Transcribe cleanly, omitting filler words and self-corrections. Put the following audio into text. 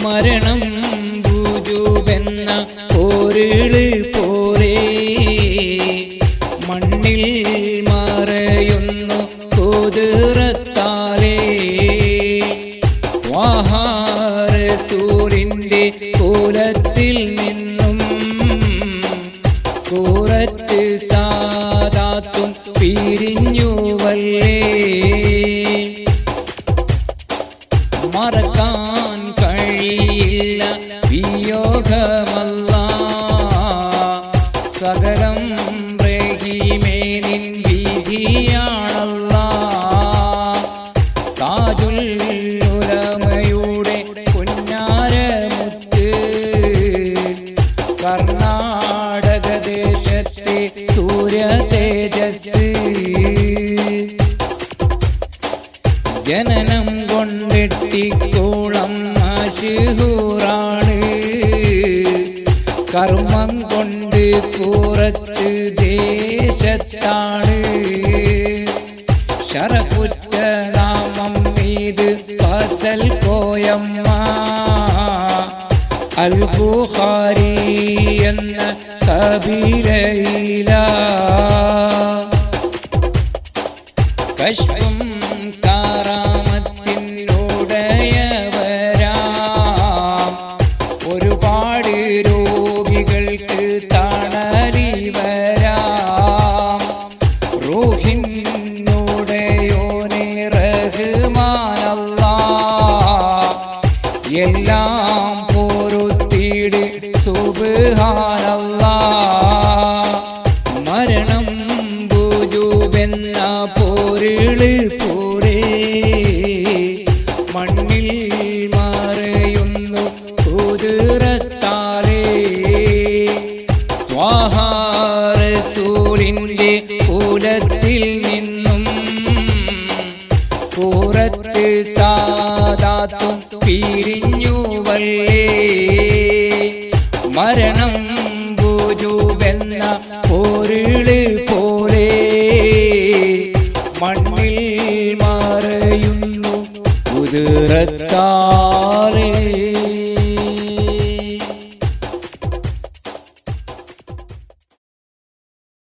മരണം ബുജുവെന്ന പോരിള് പോലെ മണ്ണിൽ മറയുന്നു കുതിരത്താലേ. റസൂലിന്റെ കുലത്തിൽ നിന്നും കുറത്ത് സാദാത്തും പിരിഞ്ഞുവല്ലേ. മറക്കാൻ കഴിയില്ല വിയോഗമല്ലാ. സകലം റഹീമേ നിൻ വിധിയാണല്ലാ. താജുൽ ഉലമയുടെ പൊന്നാരമുത്ത് കർണാടക ദേശത്തെ സൂര്യ തേജസ്. ജനനം കൊണ്ടെട്ടിക്കോളം മശഹൂറാണ്. കർമ്മം കൊണ്ട് പുറത്ത് ദേശത്താണ്. ഷറഫുറ്റ നാമം ഇത് ഫസൽ കോയമ്മ. അൽ ബുഖാരി എന്ന കബീലയില. കശ്ഫും കാറാമത്തിനുടയവരാം. ഒരുപാട് രോഗികൾക്ക് തണലി വരാം. റൂഹിനുടയോനെ റഹ്മാനല്ലാ. എല്ലാം പൊറുത്തിട് സുബ്ഹാനല്ലാ. മരണം ബുജുവെന്ന പോരിള് പോലെ മണ്ണിൽ മറയുന്നു കുതിരത്താലേ. റസൂലിന്റെ കുലത്തിൽ നിന്നും കുറത്ത് സാദാത്തും പിരിഞ്ഞുവല്ലേ. മരണം ബുജുവെന്ന പോരിള് പോലെ മണ്ണിൽ മറയുന്നു കുതിരത്താലേ.